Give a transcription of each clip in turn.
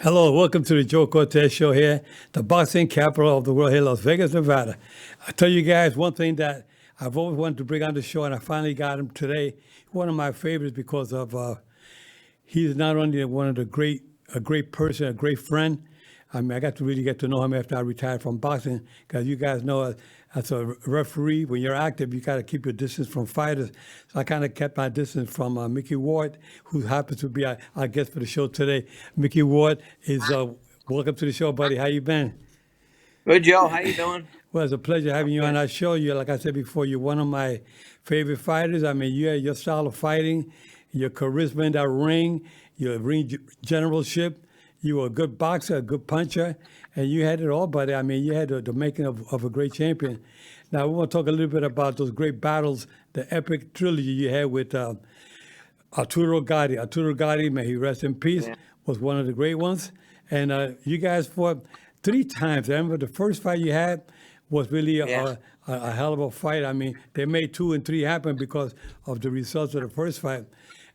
Hello, welcome to the Joe Cortez Show here, the boxing capital of the world here, Las Vegas, Nevada. I tell you guys one thing that I've always wanted to bring on the show, and I finally got him today. One of my favorites because of he's not only one of a great person, a great friend. I mean, I got to really get to know him after I retired from boxing because you guys know as a referee, when you're active, you got to keep your distance from fighters. So I kind of kept my distance from Micky Ward, who happens to be our guest for the show today. Micky Ward is welcome to the show, buddy. How you been? Good, Joe. How you doing? Well, it's a pleasure having you on Good. our show. You, like I said before, you're one of my favorite fighters. I mean, your style of fighting, your charisma in that ring, your ring generalship. You were a good boxer, a good puncher, and you had it all, buddy. I mean, you had the making of a great champion. Now, we want to talk a little bit about those great battles, the epic trilogy you had with Arturo Gatti. Arturo Gatti, may he rest in peace, Yeah. was one of the great ones. And you guys fought three times. I remember the first fight you had was really Yeah. a hell of a fight. I mean, they made 2 and 3 happen because of the results of the first fight.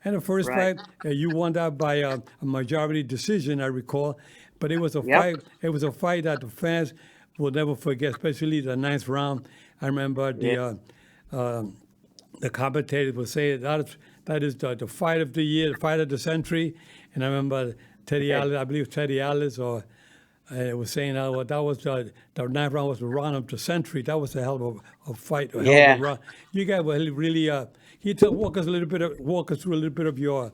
And the first Right. fight, you won that by a majority decision, I recall. But it was a Yep. fight. It was a fight that the fans will never forget, especially the ninth round. I remember Yeah. the commentators would say that is the fight of the year, the fight of the century. And I remember Teddy Okay. Allen, I believe Teddy Allen or was saying, well, that was the ninth round was the round of the century. That was a hell of a fight, a hell of a Yeah. round. You guys were really. Can you walk us through a little bit of your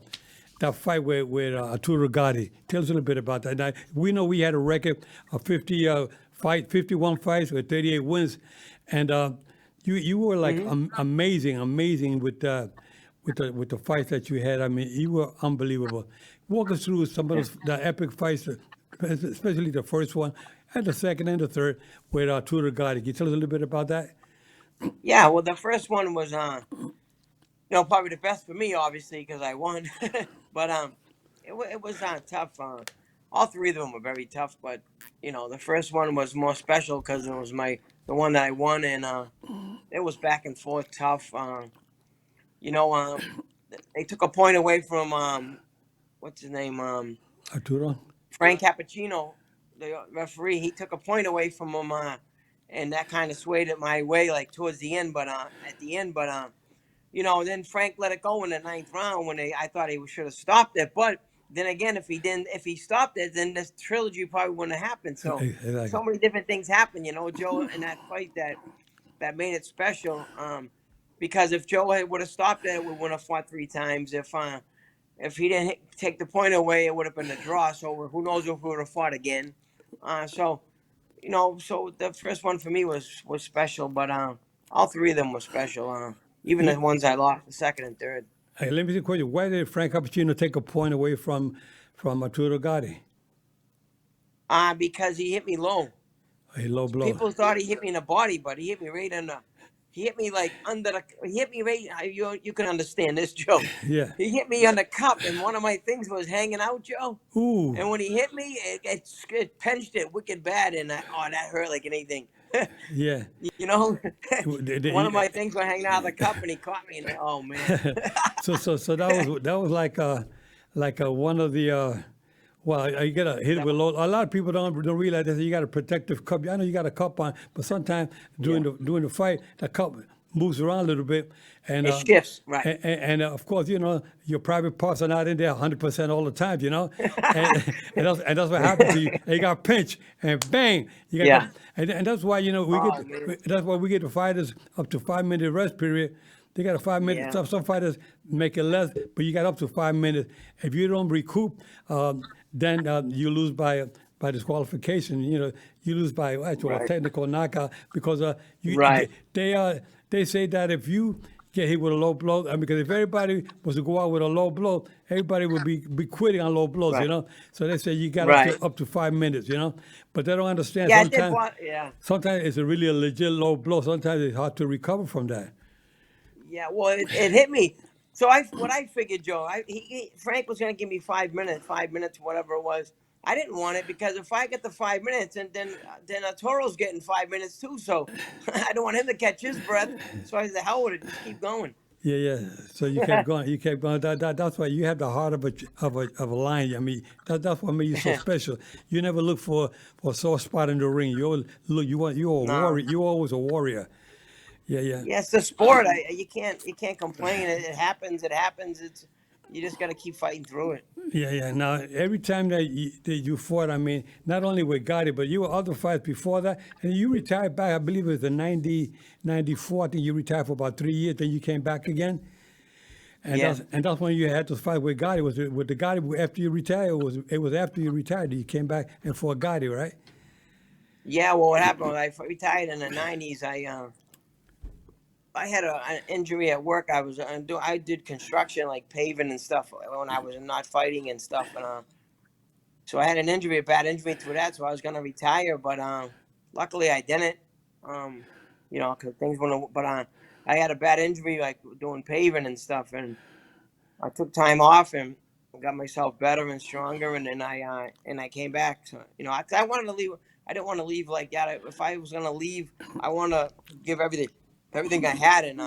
that fight with Arturo Gatti. Tell us a little bit about that. Now, we know we had a record of 51 fights with 38 wins, and you were like hmm amazing with the fights that you had. I mean, you were unbelievable. Walk us through some of Yeah. the epic fights, especially the first one, and the second and the third with Arturo Gatti. Can you tell us a little bit about that? Yeah. Well, the first one was, probably the best for me, obviously, because I won. But it was tough. All three of them were very tough. But the first one was more special because it was the one that I won, and it was back and forth tough. You know, they took a point away from what's his name, Arturo? Frank Cappuccino, the referee. He took a point away from him, and that kind of swayed it my way, like towards the end. But at the end, but then Frank let it go in the ninth round when I thought he should have stopped it. But then again, if he stopped it, then this trilogy probably wouldn't have happened. So Exactly. many different things happened, Joe, in that fight that made it special. Because if Joe would have stopped it, we would have fought three times. If he didn't take the point away, it would have been a draw. So who knows if we would have fought again. So the first one for me was special, but all three of them were special. Even the ones I lost, the second and third. Hey, let me ask you a question. Why did Frank Cappuccino take a point away from Arturo Gatti? Because he hit me low. A low blow. People thought he hit me in the body, but he hit me right in the. He hit me like under the. He hit me right. You can understand this, Joe. Yeah. He hit me on the cup, and one of my things was hanging out, Joe. Ooh. And when he hit me, it pinched it wicked bad, and that hurt like anything. Yeah. you know, Did- one of did- my things was hanging out of the cup, and he caught me, and oh man. so that was like one of the well, you got to hit it That with was- low. A lot of people don't realize that you got a protective cup. I know you got a cup on, but sometimes yeah, during the fight, the cup moves around a little bit, and it shifts right. of course, your private parts are not in there 100% all the time, and and that's what happened to you. And you got pinched, and bang, you got Yeah. that, and that's why Oh man. that's why we get the fighters up to 5 minute rest period. They got a 5 minute. Yeah. Some fighters make it less, but you got up to 5 minutes. If you don't recoup, then you lose by disqualification. You lose by actual Right. technical knockout because Right. they say that if you get hit with a low blow, because if everybody was to go out with a low blow, everybody would be quitting on low blows. Right. So they say you got Right. up to 5 minutes. But they don't understand. Yeah, I did. Yeah. Sometimes it's a really a legit low blow. Sometimes it's hard to recover from that. Yeah. Well, it hit me. So what I figured, Joe, Frank was going to give me 5 minutes, whatever it was. I didn't want it because if I get the 5 minutes, and then Toro's getting 5 minutes too, so I don't want him to catch his breath. So I said, hell with it, just keep going. Yeah, yeah. So you kept going. You kept going. That's why you have the heart of a lion. I mean, that's what made you so special. You never look for a soft spot in the ring. You always look. You're a No. warrior. You're always a warrior. Yeah, yeah. Yeah, it's the sport. You can't complain. It happens. It happens. It's you just got to keep fighting through it. Yeah, yeah. Now, every time that you fought, I mean, not only with Gotti, but you were other fights before that, and you retired back. I believe it was in 94. I think you retired for about 3 years, then you came back again, and Yeah. that's when you had to fight with Gotti. Was it with the Gotti after you retired? Or it was after you retired that you came back and fought Gotti, right? Yeah. Well, what happened when I retired in the '90s? I had an injury at work. I did construction like paving and stuff when I was not fighting and stuff, and so I had an injury, a bad injury through that. So I was gonna retire, but luckily I didn't. Um, because things went. But I had a bad injury like doing paving and stuff, and I took time off and got myself better and stronger, and then I came back. So I wanted to leave. I didn't want to leave like that. If I was gonna leave, I want to give everything I had, and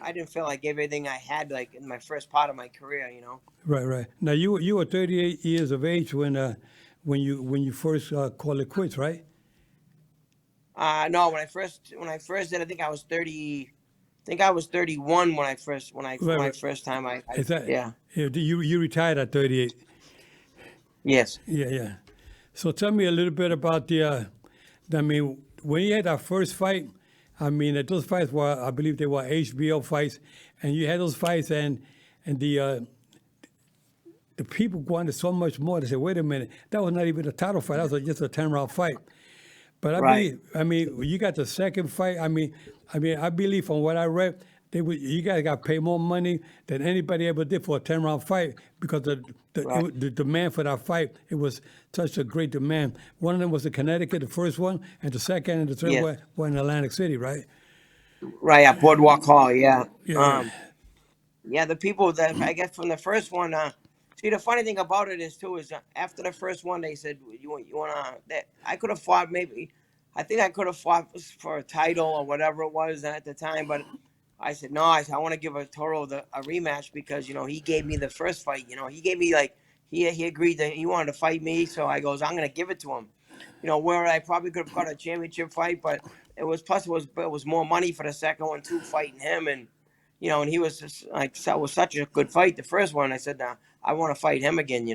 I didn't feel I gave everything I had like in my first part of my career. Right, right. Now you were 38 years of age when you first called it quits, right? No, when I first did, I think I was 30. I think I was 31 when I first Right, my right. first time. Is that Yeah. you retired at 38? Yes. Yeah, yeah. So tell me a little bit about I mean, when you had that first fight, I mean, those fights were, I believe they were HBO fights, and you had those fights, and the people wanted so much more. They said, wait a minute, that was not even a title fight. That was just a 10-round fight. But Right. I mean, when you got the second fight. I believe from what I read, you guys got paid more money than anybody ever did for a 10-round fight because Right. the demand for that fight, it was such a great demand. One of them was in Connecticut, the first one, and the second and the third Yes. one were in Atlantic City, right? Right at Boardwalk Hall. Yeah. Yeah, yeah. Yeah. The people that I get from the first one. See, the funny thing about it is after the first one, they said you want that I could have fought maybe. I think I could have fought for a title or whatever it was at the time, but I said no. I want to give Toro a rematch because he gave me the first fight. He gave me like he agreed that he wanted to fight me, so I goes I'm gonna give it to him. Where I probably could have got a championship fight, but it was more money for the second one too, fighting him, and he was just like so it was such a good fight the first one. I said nah, I want to fight him again.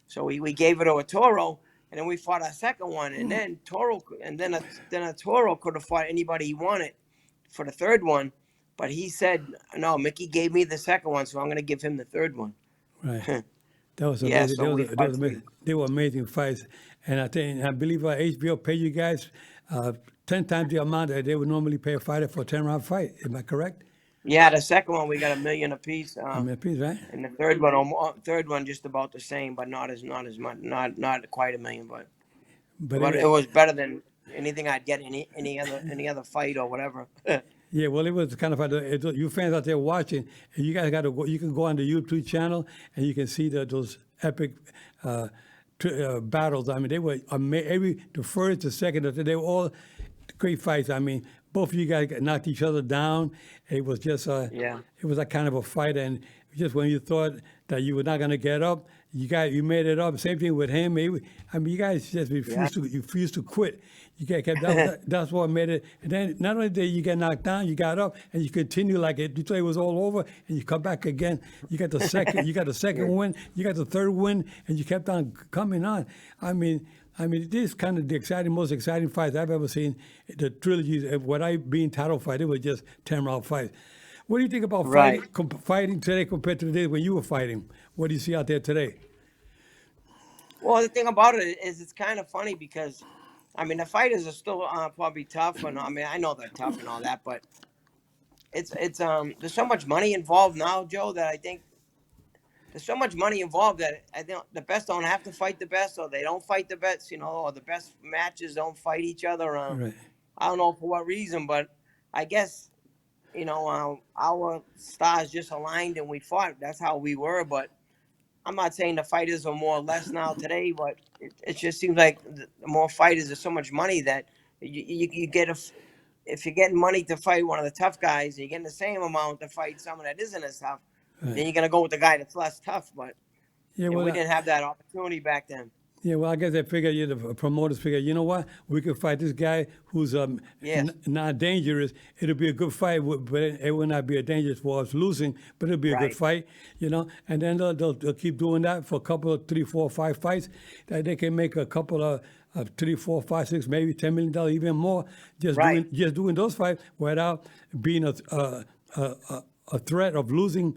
So we gave it to a Toro, and then we fought our second one, and then Toro, and then a Toro could have fought anybody he wanted for the third one, but he said no. Mickey gave me the second one, so I'm gonna give him the third one. Right. That was Yeah, amazing. so we That fought was three. amazing. They were amazing fights, and I believe HBO paid you guys 10 times the amount that they would normally pay a fighter for a 10-round fight. Am I correct? Yeah, the second one we got $1 million apiece. I mean, please, right? And the third one just about the same, but not as much, not quite $1 million, but But but it, it was better than anything I'd get any other fight or whatever. yeah, well, it was kind of you fans out there watching, and you guys got to go. You can go on the YouTube channel and you can see those epic battles. I mean, they were the first, the second, they were all great fights. I mean, both of you guys knocked each other down. It was just Yeah, it was a kind of a fight, and just when you thought that you were not going to get up, you made it up. Same thing with him. I mean, you guys just yeah, refused to quit. You guys kept that's what made it. And then not only did you get knocked down, you got up and you continue like it. You thought it was all over, and you come back again. You got the second. You got the second win. You got the third win, and you kept on coming on. This is kind of the most exciting fights I've ever seen. The trilogies of what I being title fight, it was just 10-round fights. What do you think about right. fighting today compared to the days when you were fighting? What do you see out there today? Well, the thing about it is it's kind of funny because the fighters are still probably tough, and I know they're tough and all that, but it's there's so much money involved now, Joe, that I think there's so much money involved that I think the best don't have to fight the best, or they don't fight the best, or the best matches don't fight each other. Right. I don't know for what reason, but I guess our stars just aligned and we fought. That's how we were. But I'm not saying the fighters are more or less now today, but it just seems like the more fighters, there's so much money that you get if you're getting money to fight one of the tough guys, and you're getting the same amount to fight someone that isn't as tough, then you're gonna go with the guy that's less tough. But Yeah, we well, didn't have that opportunity back then. yeah, well, I guess they figure, the promoters figure, you know what, we could fight this guy who's Yes. not dangerous. It'll be a good fight, but it will not be a dangerous for us losing, but it'll be a good Right. fight, And then they'll keep doing that for a couple of 3, 4, 5 fights. That they can make a couple of 3, 4, 5, 6, maybe $10 million, even more, Right. just doing those fights without being a threat of losing.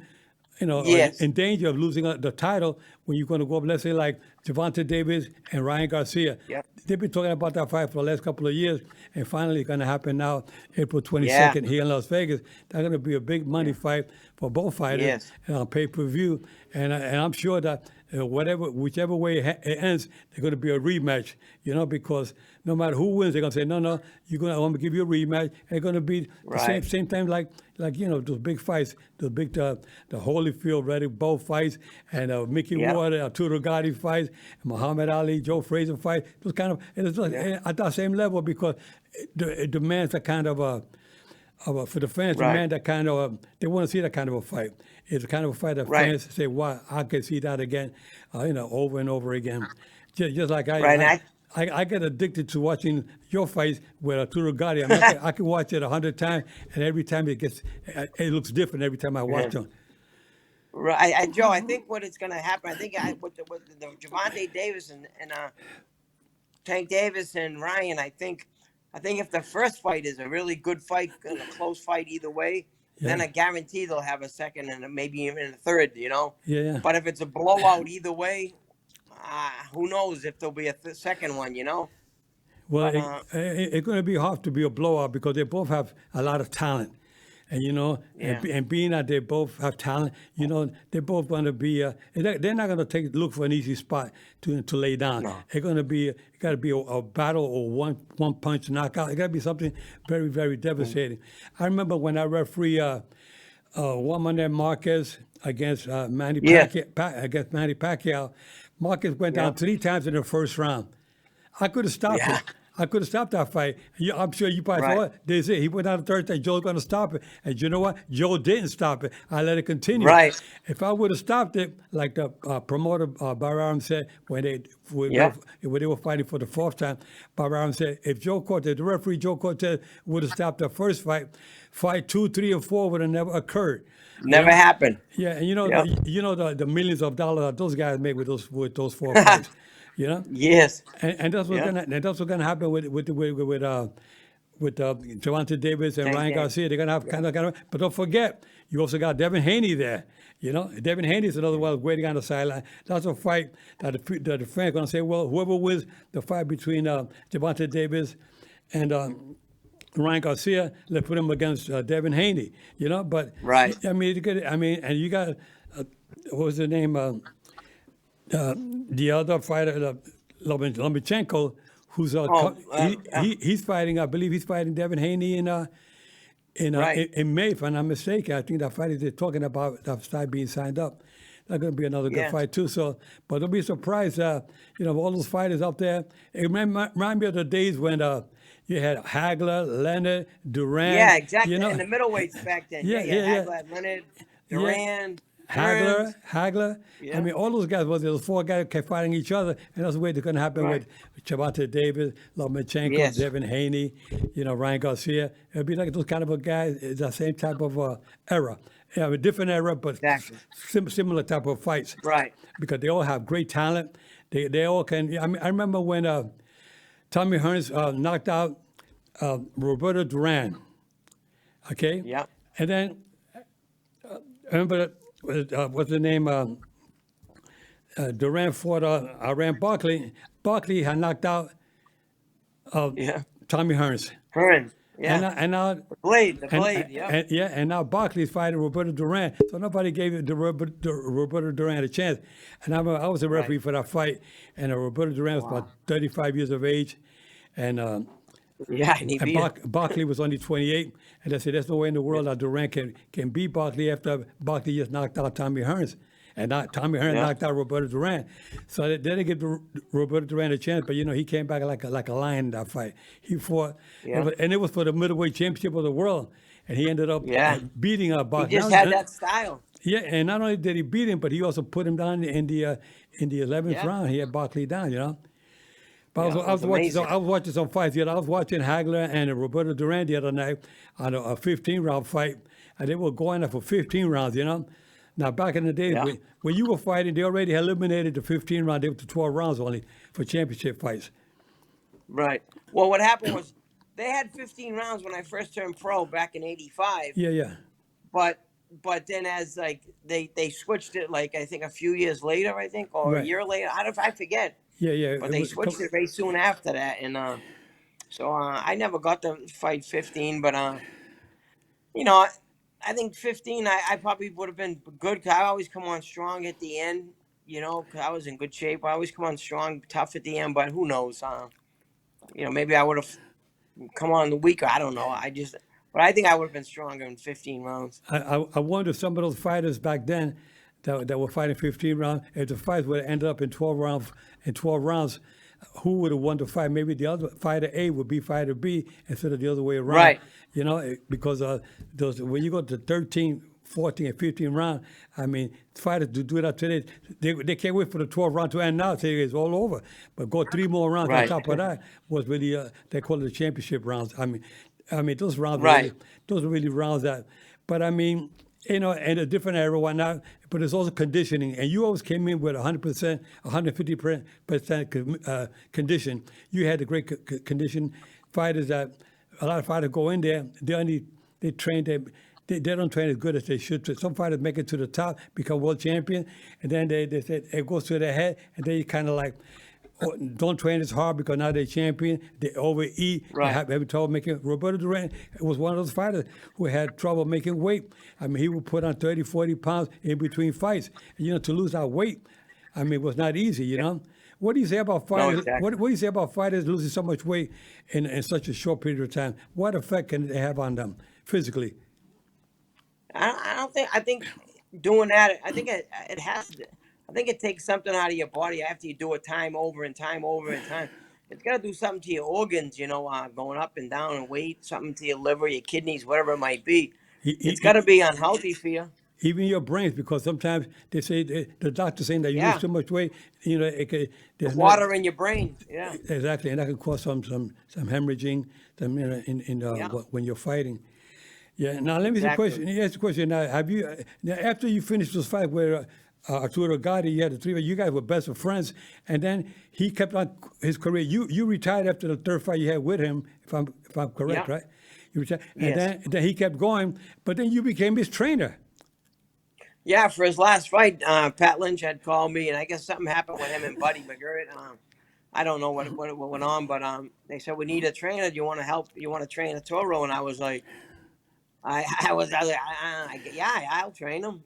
Yes. In danger of losing the title when you're going to go up, let's say, like Gervonta Davis and Ryan Garcia. Yep. They've been talking about that fight for the last couple of years, and finally it's going to happen now, April Yeah. 22nd here in Las Vegas. That's going to be a big money fight for both fighters, Yes. and on pay-per-view. And I'm sure that whichever way it ends, there's going to be a rematch, because no matter who wins, they're going to say, no, I'm going to give you a rematch. And it's going to be the Right. same time like those big fights, the Holyfield, Reddick Bowe fights, and Micky Yep. Ward, Arturo Gatti fights, Muhammad Ali, Joe Frazier fight. Those kind of, and it's like at that same level because it demands a kind of for the fans, Right. demand that kind of, they want to see that kind of a fight. It's a kind of a fight that Right. fans say, wow, I can see that again, over and over again. Just like Right, and I get addicted to watching your fights with Arturo Gatti. I can watch it 100 times, and every time it looks different every time I watch them. Right, Joe. I think what is going to happen. I think with the Gervonta Davis and Tank Davis and Ryan. I think if the first fight is a really good fight and a close fight either way, then I guarantee they'll have a second and maybe even a third. Yeah. But if it's a blowout either way, who knows if there'll be a second one? Well, But, it's going to be hard to be a blowout because they both have a lot of talent. And, and being that they both have talent, they're both going to be, they're not going to look for an easy spot to lay down. No. It's going to be, it got to be a battle or one punch knockout. It got to be something very, very devastating. I remember when I referee Juan Manuel Marquez against Manny Pacquiao. Marquez went down 3 times in the first round. I could have stopped it. I could have stopped that fight. I'm sure you probably thought, they said he went out the third time, Joe's going to stop it. And you know what? Joe didn't stop it. I let it continue. Right. If I would have stopped it, like the promoter, Bararam said, when they were fighting for the 4th time, Bararam said, if the referee Joe Cortez would have stopped the first fight 2, 3, and 4 would have never occurred. never happened. Yeah, and the millions of dollars that those guys make with those 4 fights. Yes. And that's what's gonna happen with Gervonta Davis and Ryan Garcia. They're gonna have kind of, but don't forget, you also got Devin Haney there. Devin Haney is another one waiting on the sideline. That's a fight that the fans are gonna say, well, whoever wins the fight between Gervonta Davis and Ryan Garcia, let's put him against Devin Haney. But Right. and you got what was the name? The other fighter, Lomachenko, who's he's fighting. I believe he's fighting Devin Haney in May, if I'm not mistaken. I think that fight they're talking about that start being signed up. That's going to be another good fight too. So, but don't be surprised. All those fighters up there. It remind me of the days when you had Hagler, Leonard, Duran. Yeah, exactly. And the middleweights back then. Yeah. Hagler, Leonard, Duran. Hagler. Yeah. I mean, all those guys, those 4 guys kept fighting each other, and that's the way it's going to happen with Gervonta Davis, Lomachenko, Devin Haney, Ryan Garcia. It'll be like those kind of guys. It's the same type of era. A different era, but similar type of fights. Right. Because they all have great talent. They all can. I remember when Tommy Hearns knocked out Roberto Duran. Okay. Yeah. And then I remember. What's the name? Duran fought Iran Barkley. Barkley had knocked out Tommy Hearns. Hearns. Yeah. And now the Blade. And now Barkley's fighting Roberto Duran. So nobody gave Roberto Duran a chance. And I was a referee for that fight. And Roberto Duran was about 35 years of age. And Barkley was only 28. And they said, there's no way in the world that Duran can beat Barkley after Barkley just knocked out Tommy Hearns. and Tommy Hearn Yeah. knocked out Roberto Duran. So they didn't give Roberto Duran a chance, but he came back like a lion in that fight. He fought, Yeah. and it was for the middleweight championship of the world, and he ended up Yeah. beating He Box. just had that style. Yeah, and not only did he beat him, but he also put him down in the 11th Yeah. round. He had Barkley down. But Yeah, it was amazing. I was watching some fights. I was watching Hagler and Roberto Duran the other night on a 15-round fight, and they were going up for 15 rounds. Now back in the days Yeah. when you were fighting, they already eliminated the 15 round. They went to 12 rounds only for championship fights. Right. Well, what happened was they had 15 rounds when I first turned pro back in '85. Yeah. But then as like they switched it like I think a few years later, I think, or a Right. year later. I forget. Yeah. But they switched it very soon after that, and so I never got to fight 15. But I think 15 I probably would have been good. 'Cause I always come on strong at the end. 'Cause I was in good shape. I always come on strong, tough at the end. But who knows? Maybe I would have come on the weaker. I don't know. But I think I would have been stronger in 15 rounds. I wonder if some of those fighters back then that were fighting 15 rounds, if the fights would have ended up in 12 rounds, who would have won the fight? Maybe the other fighter A would be fighter B instead of the other way around. Right. Because those when you go to 13, 14, and 15 round, I mean, fighters do that today. They can't wait for the 12th round to end now. Say it's all over, but go 3 more rounds Right. on top of that was really they call it the championship rounds. I mean those rounds. Right. Those are really rounds that. But I mean. In a different era, whatnot, but it's also conditioning. And you always came in with 100%, 150% condition. You had the great condition fighters that a lot of fighters go in there, they train, they don't train as good as they should. So some fighters make it to the top, become world champion, and then they say it goes to their head, and they kind of like, don't train as hard because now they're champion. They overeat. Right. They have trouble making. Roberto Duran was one of those fighters who had trouble making weight. I mean, he would put on 30, 40 pounds in between fights. And, to lose that weight, I mean, it was not easy, What do you say about fighters? exactly. What do you say about fighters losing so much weight in such a short period of time? What effect can they have on them physically? I don't think. I think doing that. I think it has to. I think it takes something out of your body after you do it time over and time over and time. It's got to do something to your organs, going up and down in weight, something to your liver, your kidneys, whatever it might be. It's got to be unhealthy for you. Even your brains, because sometimes they say the doctor's saying that you lose too much weight. It could, there's Water in your brain. Yeah. Exactly, and that can cause some hemorrhaging, when you're fighting. Yeah. Now let me ask a question. Now, have you after you finished this fight where Arturo Gatti, you had the three of you guys were best of friends, and then he kept on his career. You retired after the third fight you had with him, if I'm correct, Yeah. right? You retired, Yes. and then he kept going, but then you became his trainer. Yeah, for his last fight, Pat Lynch had called me, and I guess something happened with him and Buddy McGirt. I don't know what went on, but they said we need a trainer. Do you want to help? You want to train Arturo? And I was like. I was like, yeah, I'll train him.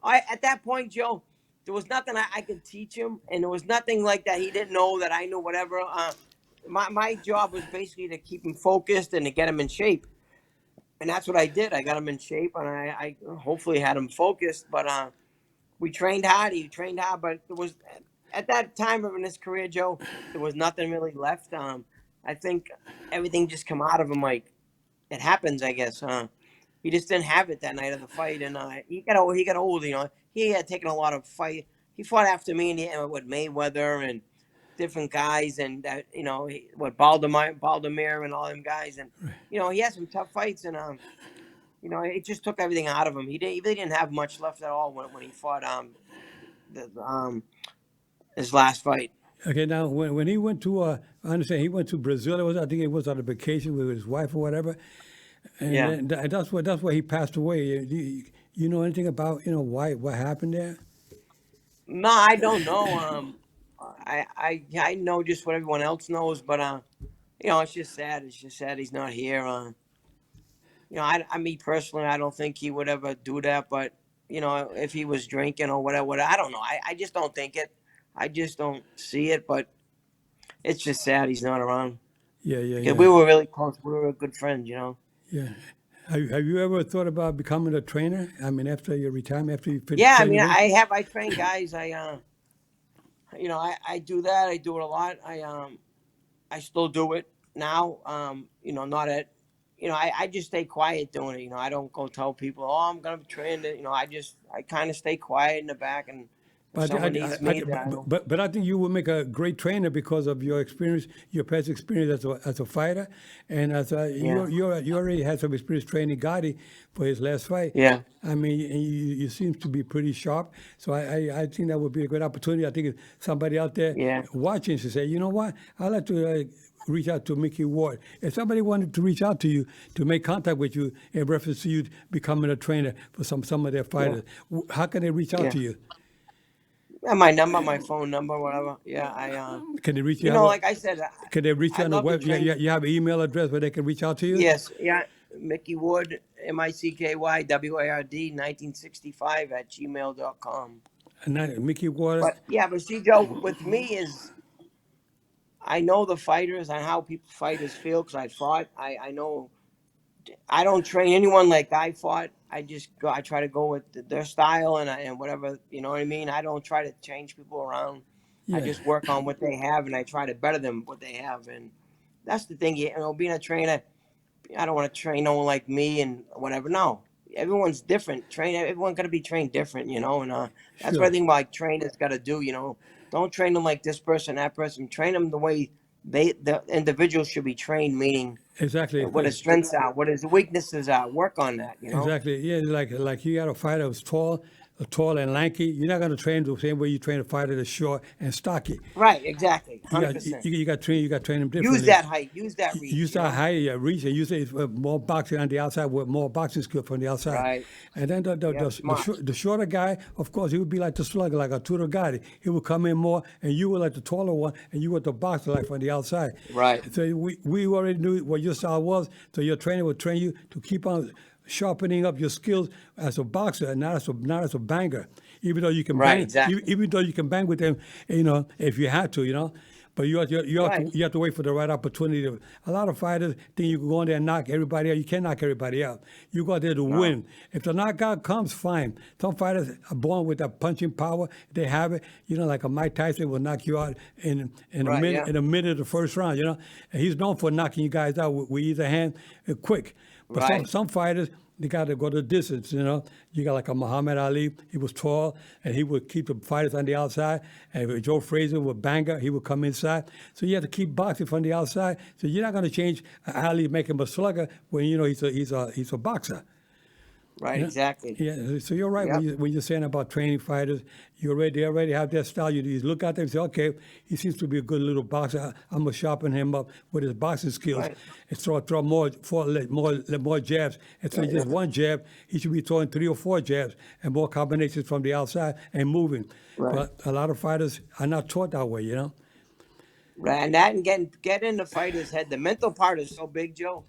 At that point, Joe, there was nothing I could teach him, and there was nothing like that he didn't know that I knew. Whatever. My job was basically to keep him focused and to get him in shape, and that's what I did. I got him in shape, and I hopefully had him focused. But we trained hard. He trained hard, but there was at that time of in his career, Joe, there was nothing really left. I think everything just come out of him like. It happens, I guess. He just didn't have it that night of the fight, and he got old. He had taken a lot of fight. He fought after me, and with Mayweather and different guys, and with Baldemir and all them guys, and he had some tough fights, and it just took everything out of him. He didn't have much left at all when he fought his last fight. Okay, now when he went to, I understand he went to Brazil. I think he was on a vacation with his wife or whatever, and that's where he passed away. You know anything about why what happened there? No, I don't know. I know just what everyone else knows, but it's just sad. It's just sad he's not here. Me personally, I don't think he would ever do that. But if he was drinking or whatever, I don't know. I just don't think it. I just don't see it, but it's just sad he's not around. Yeah. We were really close. We were good friends, Yeah. Have you ever thought about becoming a trainer? I mean, after your retirement, after you finish Yeah, I training mean, them? I train guys. I do that. I do it a lot. I still do it now. Not at, I just stay quiet doing it. I don't go tell people, oh, I'm gonna train it. I kind of stay quiet in the back, and if But someone needs me, then I don't. but I think you will make a great trainer because of your experience, your past experience as a fighter, and as Yeah, you already had some experience training Gotti for his last fight. yeah, I mean, and you seem to be pretty sharp, so I think that would be a good opportunity. I think if somebody out there yeah. watching should say, you know what, I'd like to reach out to Micky Ward. If somebody wanted to reach out to you to make contact with you in reference to you becoming a trainer for some of their Yeah, fighters, how can they reach out yeah. to you? Yeah, my number, my phone number, whatever. Yeah, Can they reach you? Have a, like I said, can they reach you I on the love to web? Yeah, train. you have an email address where they can reach out to you? Yes, yeah. Micky Ward, MickyWard 1965 at gmail.com. And that, Micky Ward. But yeah, but see, Joe, with me is I know the fighters and how people fighters feel because I fought. I know I don't train anyone like I fought. I just go. I try to go with their style and whatever. You know what I mean. I don't try to change people around. I Yeah, just work on what they have and I try to better them what they have. And that's the thing. Being a trainer, I don't want to train no one like me and whatever. No, everyone's different. Everyone got to be trained different. And that's what I sure. think like trainers got to do. Don't train them like this person, that person. Train them the way the individual should be trained. Meaning Exactly. what his strengths are, what his weaknesses are. Work on that. Exactly. Yeah, like you got a fighter who's tall and lanky. You're not going to train the same way you train a fighter that's short and stocky. Right. Exactly. You got 100%. you got to train them Use differently. that height. Use that You reach. start higher reach, and you say more boxing on the outside with more boxing skill from the outside. Right. And then Yep. Smart. the shorter guy, of course, he would be like the slugger, like a Tudor Gotti. He would come in more, and you were like the taller one, and you were the boxer like from the outside. Right. So we already knew what your style was, so your trainer would train you to keep on sharpening up your skills as a boxer and not as a banger. Even though you can Right. bang, Exactly. even though you can bang with them, if you had to. But Right. you have to wait for the right opportunity. A lot of fighters think you can go in there and knock everybody out. You can't knock everybody out. You go out there to No. win. If the knockout comes, fine. Some fighters are born with that punching power. They have it. Like a Mike Tyson will knock you out in a Right. minute Yeah. in a minute of the first round. And he's known for knocking you guys out with either hand quick. But Right. some fighters, they got to go the distance. You got like a Muhammad Ali. He was tall, and he would keep the fighters on the outside. And if Joe Frazier would banger, he would come inside. So you have to keep boxing from the outside. So you're not going to change Ali, make him a slugger when he's a boxer. Right. Yeah, Exactly. yeah. So you're right Yep. when you're saying about training fighters. They already have their style. You look at them and say, okay, he seems to be a good little boxer. I'm gonna sharpen him up with his boxing skills Right. and throw more jabs. Instead of Right. just one jab, he should be throwing 3 or 4 jabs and more combinations from the outside and moving. Right. But a lot of fighters are not taught that way. Right. And that and get in the fighter's head. The mental part is so big, Joe,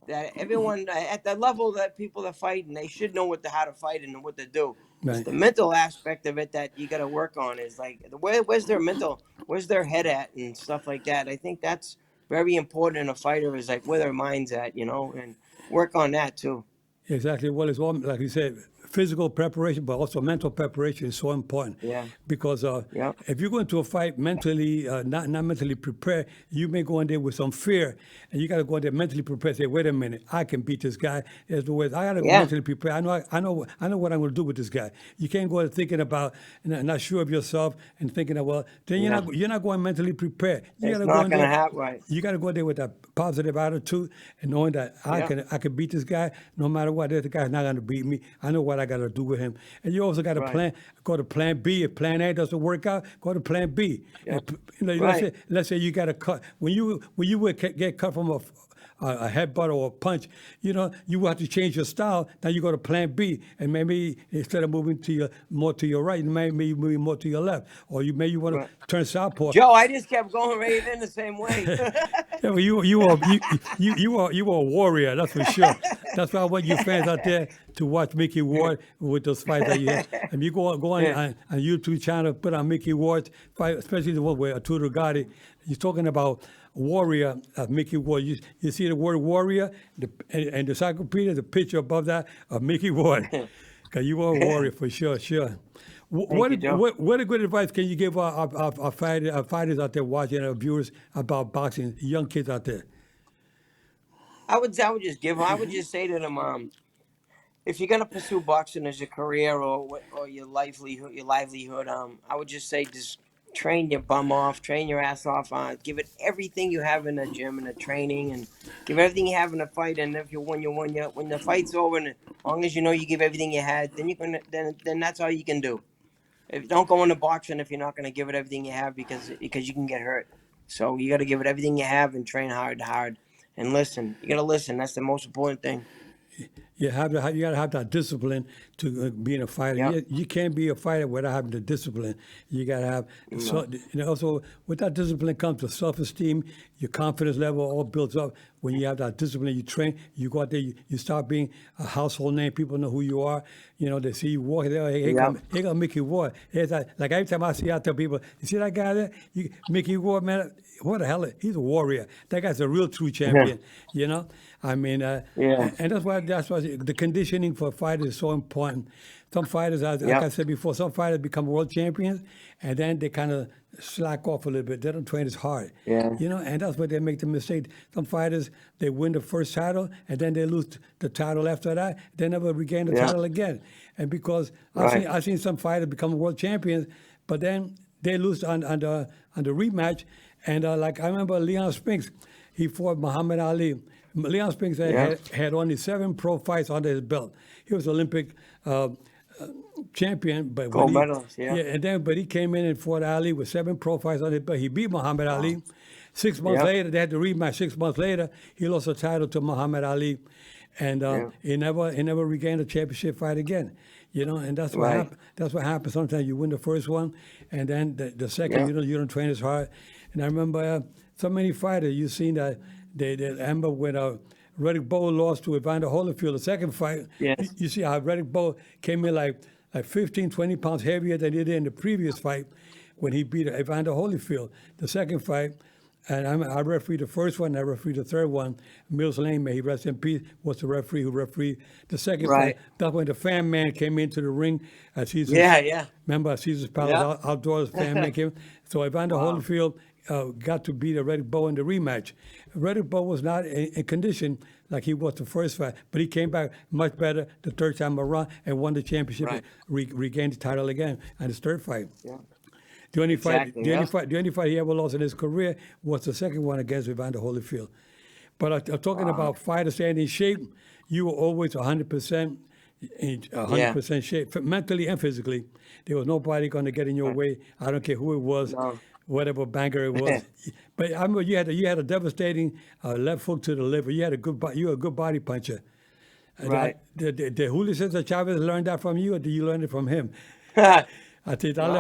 that everyone at the level that people are fighting, they should know how to fight and what to do. It's Right. the mental aspect of it that you got to work on. Is like where's their head at and stuff like that. I think that's very important in a fighter. Is like where their mind's at, and work on that too. Exactly. Well, it's all, like you said, physical preparation, but also mental preparation is so important. Yeah. Because Yeah. if you go into a fight mentally, not mentally prepared, you may go in there with some fear, and you got to go in there mentally prepared. Say, wait a minute, I can beat this guy. There's no way. I got to go Yeah. mentally prepare. I know what I'm going to do with this guy. You can't go in thinking about not sure of yourself and thinking that then Yeah. you're not going mentally prepared. You It's got to go not in gonna there. happen. Right. You got to go there with a positive attitude and knowing that I can beat this guy no matter what. The guy's not going to beat me. I know what I got to do with him. And you also got to Right. go to plan B. If plan A doesn't work out, go to plan B. Yeah. And, Right. let's say you got a cut. When you would get cut from a headbutt or a punch, you will have to change your style. Now you go to plan B, and maybe instead of moving more to your right, maybe you move more to your left, or you want to Right. turn southpaw. Joe, I just kept going right in the same way. Yeah, well, you were a warrior, that's for sure. That's why I want you fans out there to watch Micky Ward with those fights that you had. And you go on YouTube channel, put on Micky Ward's fight, especially the one with Arturo Gatti. He's talking about warrior of Micky Ward. You see the word warrior, and the encyclopedia, the picture above that of Micky Ward. Because you are a warrior for sure, sure. What a good advice can you give our fighters out there watching, our viewers about boxing, young kids out there? I would just say to them, if you're gonna pursue boxing as a career or your livelihood, I would just say just train your bum off, train your ass off, give it everything you have in the gym and the training, and give everything you have in the fight. And if when the fight's over, and as long as you know you give everything you had, then that's all you can do. Don't go into boxing if you're not gonna give it everything you have because you can get hurt. So you got to give it everything you have and train hard, and listen. You got to listen. That's the most important thing. You gotta have that discipline to being a fighter. Yep. You can't be a fighter without having the discipline. You gotta have also with that discipline comes the self-esteem, your confidence level all builds up. When you have that discipline, you train, you go out there, you start being a household name. People know who you are. They see you walking there. Hey, here come Micky Ward. It's like every time I see, I tell people, you see that guy there, Micky Ward, man. What the hell? He's a warrior. That guy's a real true champion. I mean, and that's why the conditioning for fighters is so important. Some fighters, like I said before, some fighters become world champions, and then they kind of slack off a little bit. They don't train as hard. And that's where they make the mistake. Some fighters, they win the first title, and then they lose the title after that. They never regain the title again. And because I've seen some fighters become world champions, but then they lose on the rematch. And like I remember Leon Spinks, he fought Muhammad Ali. Leon Spinks had only 7 pro fights under his belt. He was Olympic champion, but gold medalist. But he came in and fought Ali with 7 pro fights under his belt. He beat Muhammad Ali. 6 months later, they had the rematch. 6 months later, he lost the title to Muhammad Ali, and he never regained a championship fight again. And that's what happened. That's what happens. Sometimes you win the first one, and then the second you don't train as hard. And I remember so many fighters you've seen that they remember when Riddick Bowe lost to Evander Holyfield the second fight. Yes. You see how Riddick Bowe came in like 15, 20 pounds heavier than he did in the previous fight when he beat Evander Holyfield. The second fight, and I refereed the first one, I refereed the third one. Mills Lane, may he rest in peace, was the referee who refereed the second fight. That's when the fan man came into the ring at Caesar's. Remember at Caesar's Palace Outdoors, fan man came. So Evander Holyfield got to beat Riddick Bowe in the rematch. Riddick Bowe was not in condition like he was the first fight, but he came back much better the third time around and won the championship, regained the title again on his third fight. The only fight he ever lost in his career was the second one against Evander Holyfield. But talking about fighters staying in shape, you were always 100%. In 100% shape, mentally and physically. There was nobody going to get in your way. I don't care who it was. Whatever banker it was. But I remember you had a devastating left hook to the liver. You were a good body puncher. Did Julio Cesar Chavez learn that from you, or did you learn it from him? I think that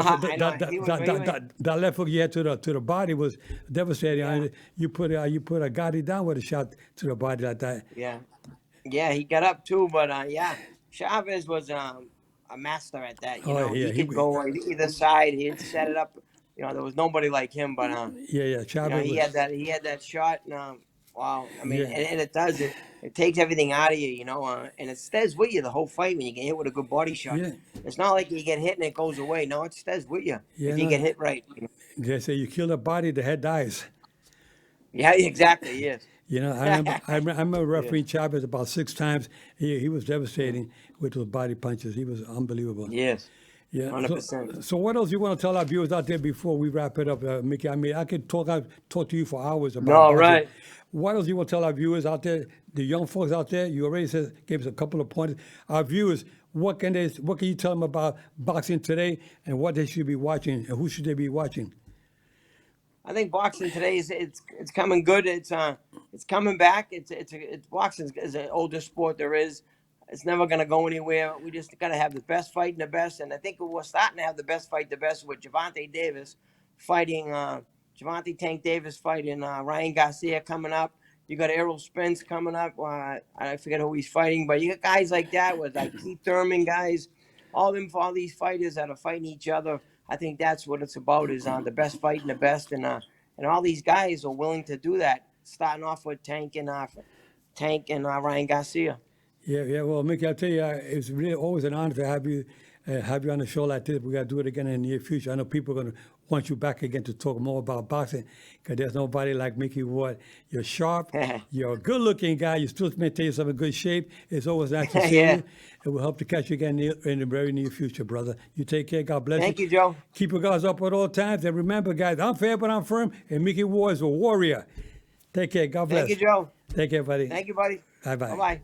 left hook you had to the body was devastating. You put a Gotti down with a shot to the body like that. Yeah, he got up too, but Chavez was a master at that. He could go either side. He'd set it up. There was nobody like him, but Chavez. He had that shot. Wow, I mean, and it does it. It takes everything out of you, and it stays with you the whole fight when you get hit with a good body shot. It's not like you get hit and it goes away. No, it stays with you if you get hit right. They say you kill the body, the head dies. Yeah, exactly. Yes. I remember refereeing Chavez about 6 times. He was devastating with those body punches. He was unbelievable. Yes. Yeah, 100%. So what else you want to tell our viewers out there before we wrap it up, Mickey? I mean, I could talk to you for hours about. No, right. What else you want to tell our viewers out there, the young folks out there? You already gave us a couple of points. Our viewers, what can you tell them about boxing today, and what they should be watching, and who should they be watching? I think boxing today it's coming good. It's coming back. It's boxing is the oldest sport there is. It's never going to go anywhere. We just got to have the best fighting the best. And I think we're starting to have the best fight the best with Gervonta Davis fighting, Gervonta Tank Davis fighting Ryan Garcia coming up. You got Errol Spence coming up. I forget who he's fighting, but you got guys like that with like Keith Thurman guys. All these fighters that are fighting each other. I think that's what it's about, is the best fighting the best, and all these guys are willing to do that. Starting off with Tank and Ryan Garcia. Yeah. Well, Mickey, I'll tell you, it's really always an honor to have you on the show like this. We got to do it again in the near future. I know people are going to want you back again to talk more about boxing, because there's nobody like Micky Ward. You're sharp. You're a good-looking guy. You still maintain yourself in good shape. It's always nice to see Yeah. you. And we'll hope to catch you again in the very near future, brother. You take care. God bless Thank you, Joe. Keep your guards up at all times. And remember, guys, I'm fair, but I'm firm. And Micky Ward is a warrior. Take care. God bless. Thank you, Joe. Take care, buddy. Thank you, buddy. Bye-bye. Bye-bye.